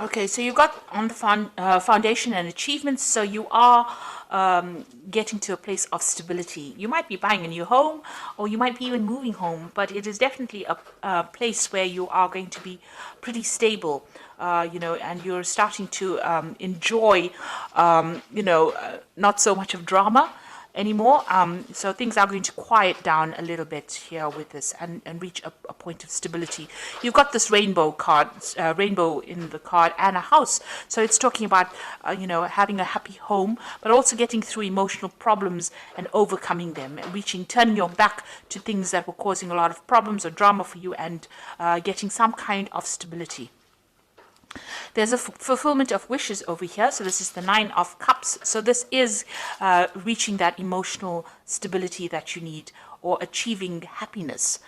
Okay, so you've got on the foundation and achievements, so you are getting to a place of stability. You might be buying a new home, or you might be even moving home, but it is definitely a place where you are going to be pretty stable, and you're starting to enjoy, not so much of drama anymore. So things are going to quiet down a little bit here with this and reach a point of stability. You've got this rainbow card, rainbow in the card, and a house. So it's talking about, having a happy home, but also getting through emotional problems and overcoming them, and turning your back to things that were causing a lot of problems or drama for you, and getting some kind of stability. There's a fulfillment of wishes over here. So this is the Nine of Cups. So this is reaching that emotional stability that you need, or achieving happiness.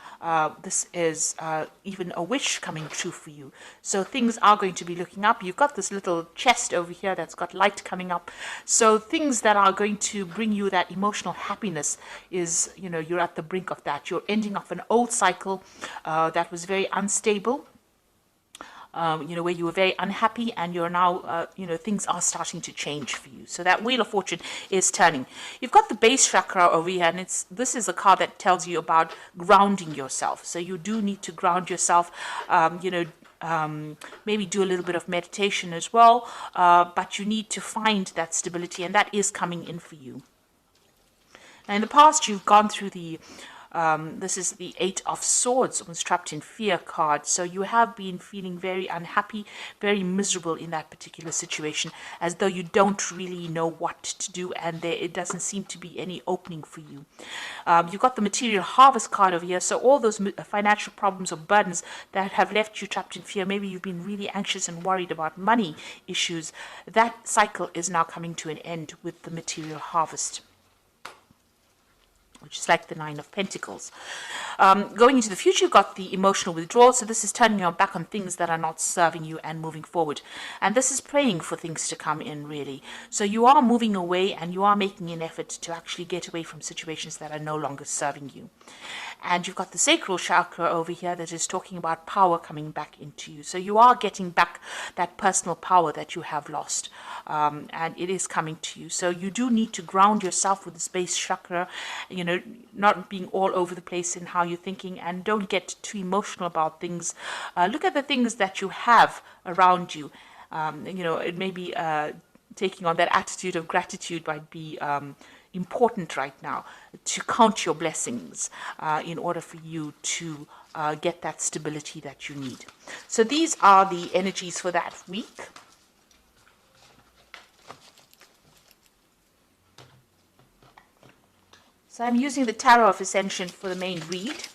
This is even a wish coming true for you. So things are going to be looking up. You've got this little chest over here that's got light coming up. So things that are going to bring you that emotional happiness is, you're at the brink of that. You're ending off an old cycle that was very unstable, where you were very unhappy, and you're now, things are starting to change for you. So that Wheel of Fortune is turning. You've got the base chakra over here, and this is a card that tells you about grounding yourself. So you do need to ground yourself, maybe do a little bit of meditation as well, but you need to find that stability, and that is coming in for you. Now, in the past, you've gone through this is the Eight of Swords, was trapped in fear card. So you have been feeling very unhappy, very miserable in that particular situation, as though you don't really know what to do, and it doesn't seem to be any opening for you. You've got the Material Harvest card over here. So all those financial problems or burdens that have left you trapped in fear, maybe you've been really anxious and worried about money issues, that cycle is now coming to an end with the Material Harvest, which is like the Nine of Pentacles. Going into the future, you've got the emotional withdrawal. So this is turning your back on things that are not serving you and moving forward. And this is praying for things to come in, really. So you are moving away, and you are making an effort to actually get away from situations that are no longer serving you. And you've got the sacral chakra over here that is talking about power coming back into you. So you are getting back that personal power that you have lost, and it is coming to you. So you do need to ground yourself with the base chakra, not being all over the place in how you're thinking, and don't get too emotional about things. Look at the things that you have around you. It may be taking on that attitude of gratitude might be important right now, to count your blessings in order for you to get that stability that you need. So these are the energies for that week. So I'm using the Tarot of Ascension for the main read.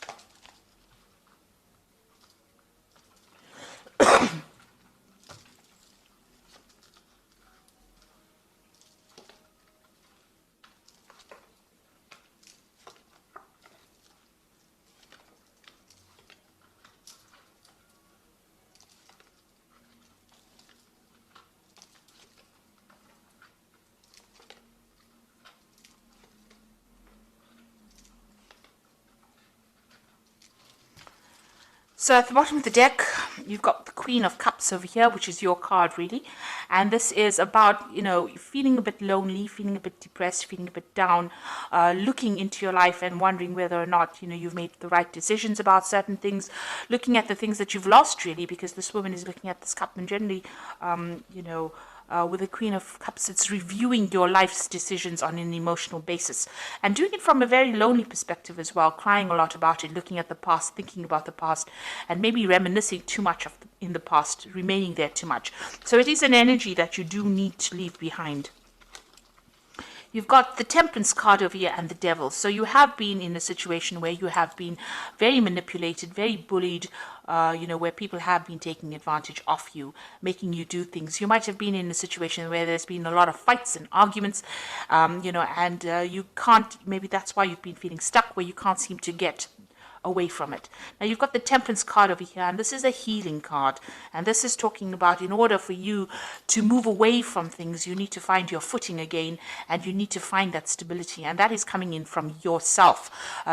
So at the bottom of the deck, you've got the Queen of Cups over here, which is your card, really. And this is about, feeling a bit lonely, feeling a bit depressed, feeling a bit down, looking into your life and wondering whether or not, you've made the right decisions about certain things, looking at the things that you've lost, really, because this woman is looking at this cup, and generally, with the Queen of Cups, it's reviewing your life's decisions on an emotional basis, and doing it from a very lonely perspective as well, crying a lot about it, looking at the past, thinking about the past, and maybe reminiscing too much in the past, remaining there too much. So it is an energy that you do need to leave behind. You've got the Temperance card over here and the Devil. So you have been in a situation where you have been very manipulated, very bullied, where people have been taking advantage of you, making you do things. You might have been in a situation where there's been a lot of fights and arguments, and you can't, maybe that's why you've been feeling stuck, where you can't seem to get away from it. Now you've got the Temperance card over here, and this is a healing card, and this is talking about, in order for you to move away from things, you need to find your footing again, and you need to find that stability, and that is coming in from yourself.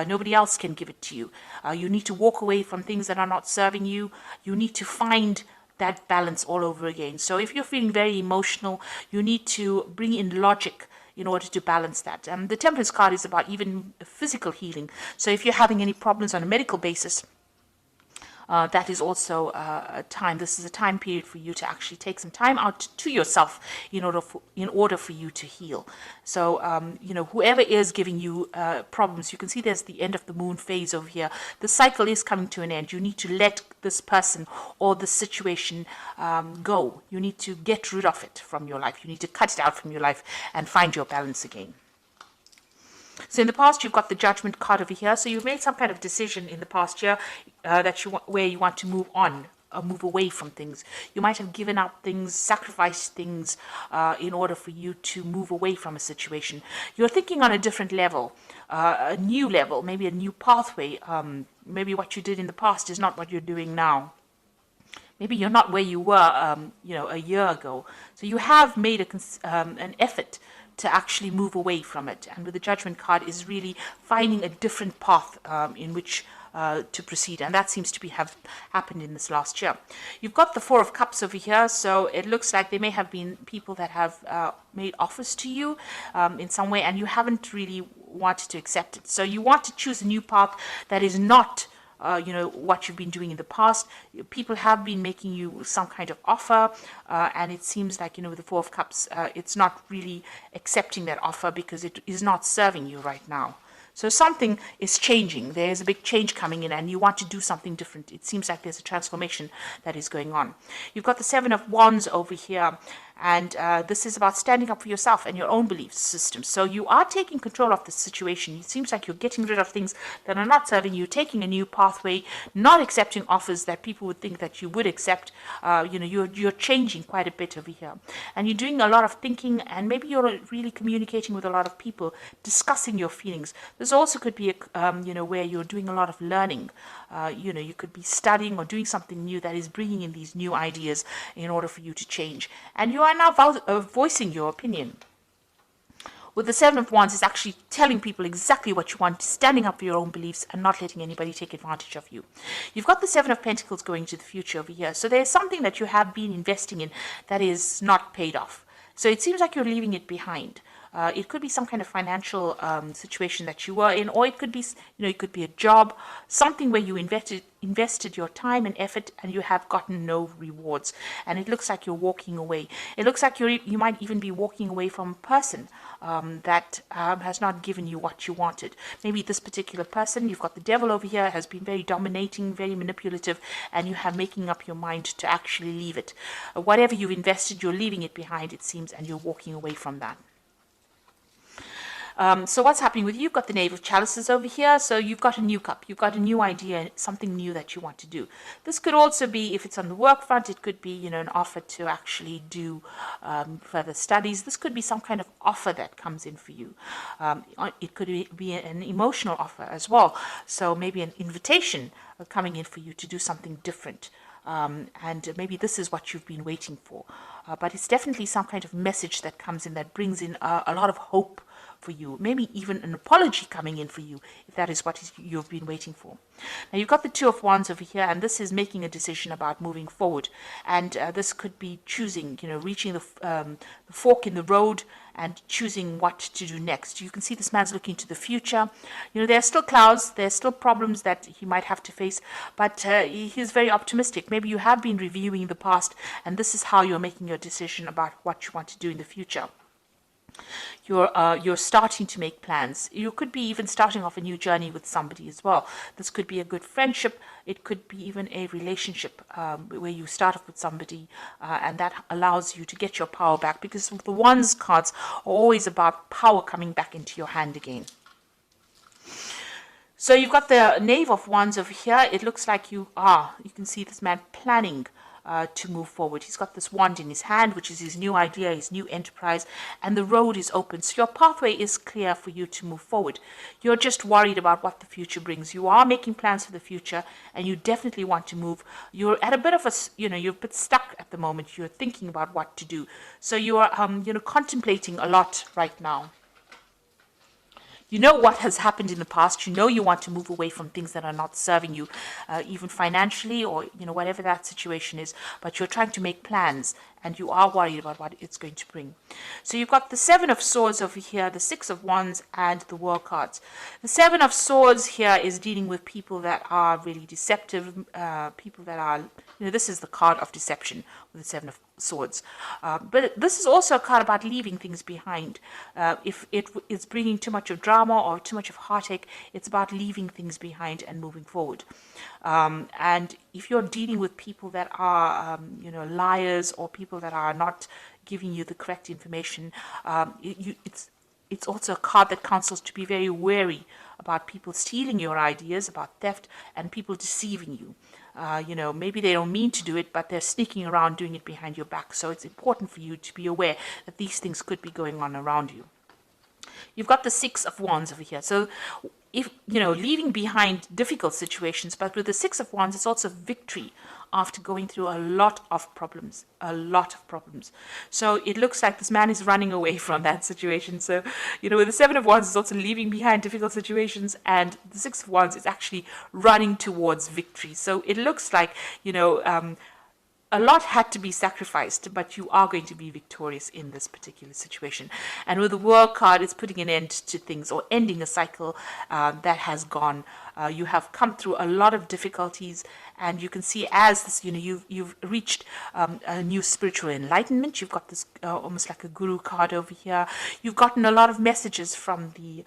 Nobody else can give it to you. You need to walk away from things that are not serving you. You need to find that balance all over again. So if you're feeling very emotional, you need to bring in logic in order to balance that. The Temperance card is about even physical healing. So if you're having any problems on a medical basis, that is also a time. This is a time period for you to actually take some time out to yourself in order for you to heal. So whoever is giving you problems, you can see there's the end of the moon phase over here. The cycle is coming to an end. You need to let this person or the situation go. You need to get rid of it from your life. You need to cut it out from your life and find your balance again. So in the past, you've got the Judgment card over here. So you've made some kind of decision in the past year where you want to move on, or move away from things. You might have given up things, sacrificed things in order for you to move away from a situation. You're thinking on a different level, a new level, maybe a new pathway. Maybe what you did in the past is not what you're doing now. Maybe you're not where you were, a year ago. So you have made an effort to actually move away from it. And with the Judgment card is really finding a different path in which to proceed. And that seems to have happened in this last year. You've got the Four of Cups over here. So it looks like there may have been people that have made offers to you in some way, and you haven't really wanted to accept it. So you want to choose a new path that is not what you've been doing in the past. People have been making you some kind of offer, and it seems like, with the Four of Cups, it's not really accepting that offer because it is not serving you right now. So something is changing. There's a big change coming in and you want to do something different. It seems like there's a transformation that is going on. You've got the Seven of Wands over here. And this is about standing up for yourself and your own belief system. So you are taking control of the situation. It seems like you're getting rid of things that are not serving you, taking a new pathway, not accepting offers that people would think that you would accept. You're changing quite a bit over here. And you're doing a lot of thinking, and maybe you're really communicating with a lot of people, discussing your feelings. This also could be, where you're doing a lot of learning. You could be studying or doing something new that is bringing in these new ideas in order for you to change. And you are now voicing your opinion. With the Seven of Wands, it's actually telling people exactly what you want, standing up for your own beliefs and not letting anybody take advantage of you. You've got the Seven of Pentacles going to the future over here. So there's something that you have been investing in that is not paid off. So it seems like you're leaving it behind. It could be some kind of financial situation that you were in, or it could be, it could be a job, something where you invested your time and effort and you have gotten no rewards. And it looks like you're walking away. It looks like you might even be walking away from a person that has not given you what you wanted. Maybe this particular person, you've got the Devil over here, has been very dominating, very manipulative, and you have making up your mind to actually leave it. Whatever you've invested, you're leaving it behind, it seems, and you're walking away from that. So what's happening with you? You've got the Knave of Chalices over here. So you've got a new cup. You've got a new idea, something new that you want to do. This could also be, if it's on the work front, it could be, an offer to actually do further studies. This could be some kind of offer that comes in for you. It could be an emotional offer as well. So maybe an invitation coming in for you to do something different. And maybe this is what you've been waiting for. But it's definitely some kind of message that comes in that brings in a lot of hope for you, maybe even an apology coming in for you, if that is what you've been waiting for. Now you've got the Two of Wands over here, and this is making a decision about moving forward. And this could be choosing, reaching the fork in the road and choosing what to do next. You can see this man's looking to the future. There are still clouds, there's still problems that he might have to face, but he's very optimistic. Maybe you have been reviewing the past, and this is how you're making your decision about what you want to do in the future. You're starting to make plans. You could be even starting off a new journey with somebody as well. This could be a good friendship. It could be even a relationship where you start off with somebody and that allows you to get your power back, because the Wands cards are always about power coming back into your hand again. So you've got the Knave of Wands over here. It looks like you can see this man planning to move forward. He's got this wand in his hand, which is his new idea, his new enterprise, and the road is open. So your pathway is clear for you to move forward. You're just worried about what the future brings. You are making plans for the future, and you definitely want to move. You're at a bit of you're a bit stuck at the moment. You're thinking about what to do. So you are, contemplating a lot right now. You know what has happened in the past. You know you want to move away from things that are not serving you, even financially, or whatever that situation is. But you're trying to make plans, and you are worried about what it's going to bring. So you've got the Seven of Swords over here, the Six of Wands, and the World cards. The Seven of Swords here is dealing with people that are really deceptive, people that are, this is the card of deception with the Seven of Swords. But this is also a card about leaving things behind. If it is bringing too much of drama or too much of heartache, it's about leaving things behind and moving forward. And if you're dealing with people that are, liars, or people that are not giving you the correct information, it's also a card that counsels to be very wary about people stealing your ideas, about theft, and people deceiving you. Maybe they don't mean to do it, but they're sneaking around doing it behind your back. So it's important for you to be aware that these things could be going on around you. You've got the Six of Wands over here. So if, leaving behind difficult situations, but with the Six of Wands, it's also victory after going through a lot of problems, So it looks like this man is running away from that situation. So, with the Seven of Wands, it's also leaving behind difficult situations, and the Six of Wands is actually running towards victory. So it looks like, a lot had to be sacrificed, but you are going to be victorious in this particular situation. And with the World card, it's putting an end to things, or ending a cycle that has gone. You have come through a lot of difficulties, and you can see as this, you've reached a new spiritual enlightenment. You've got this almost like a guru card over here. You've gotten a lot of messages from the,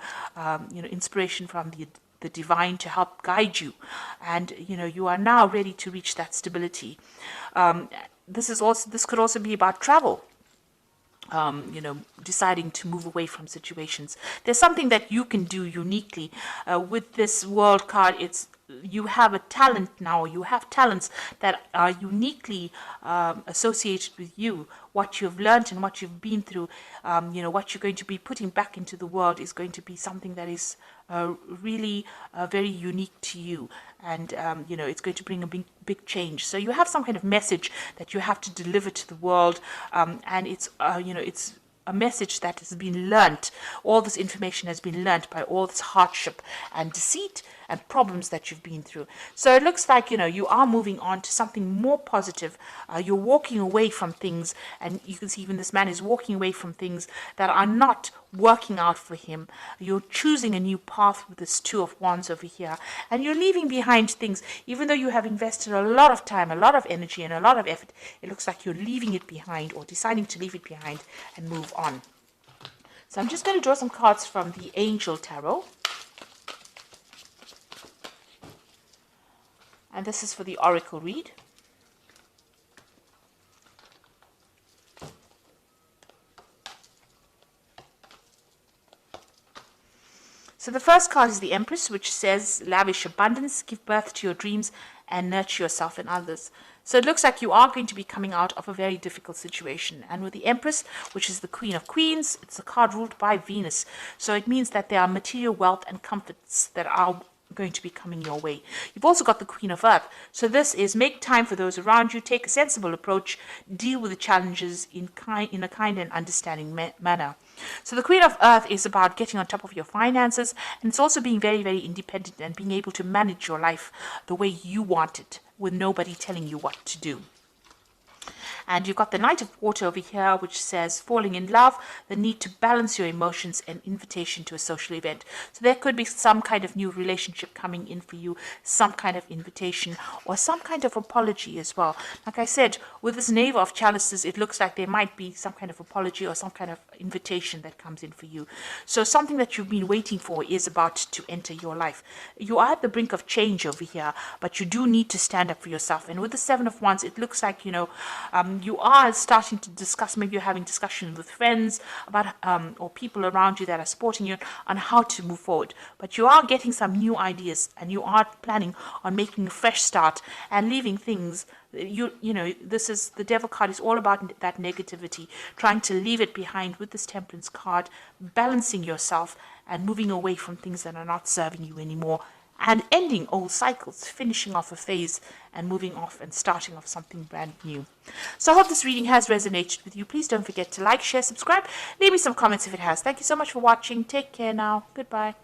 inspiration from the divine to help guide you, and you are now ready to reach that stability. This could also be about travel. Deciding to move away from situations. There's something that you can do uniquely with this World card. You have a talent now. You have talents that are uniquely associated with you. What you've learned and what you've been through, what you're going to be putting back into the world is going to be something that is really very unique to you, and it's going to bring a big change. So you have some kind of message that you have to deliver to the world, and it's a message that has been learnt. All this information has been learnt by all this hardship and deceit and problems that you've been through. So it looks like, you are moving on to something more positive. You're walking away from things, and you can see even this man is walking away from things that are not working out for him. You're choosing a new path with this Two of Wands over here, and you're leaving behind things. Even though you have invested a lot of time, a lot of energy, and a lot of effort, it looks like you're leaving it behind, or deciding to leave it behind and move on. So I'm just going to draw some cards from the Angel Tarot. And this is for the Oracle read. So the first card is the Empress, which says, lavish abundance, give birth to your dreams, and nurture yourself and others. So it looks like you are going to be coming out of a very difficult situation. And with the Empress, which is the Queen of Queens, it's a card ruled by Venus. So it means that there are material wealth and comforts that are going to be coming your way. You've also got the Queen of Earth. So this is make time for those around you, take a sensible approach, deal with the challenges in a kind and understanding manner. So the Queen of Earth is about getting on top of your finances, and it's also being very, very independent and being able to manage your life the way you want it, with nobody telling you what to do. And you've got the Knight of Water over here, which says falling in love, the need to balance your emotions, and invitation to a social event. So there could be some kind of new relationship coming in for you, some kind of invitation, or some kind of apology as well. Like I said, with this Knave of Chalices, it looks like there might be some kind of apology or some kind of invitation that comes in for you. So something that you've been waiting for is about to enter your life. You are at the brink of change over here, but you do need to stand up for yourself. And with the Seven of Wands, it looks like, you are starting to discuss, maybe you're having discussions with friends about or people around you that are supporting you on how to move forward. But you are getting some new ideas, and you are planning on making a fresh start and leaving things. This is the Devil card is all about that negativity, trying to leave it behind with this Temperance card, balancing yourself and moving away from things that are not serving you anymore. and ending old cycles, finishing off a phase and moving off and starting off something brand new. So I hope this reading has resonated with you. Please don't forget to like, share, subscribe. Leave me some comments if it has. Thank you so much for watching. Take care now. Goodbye.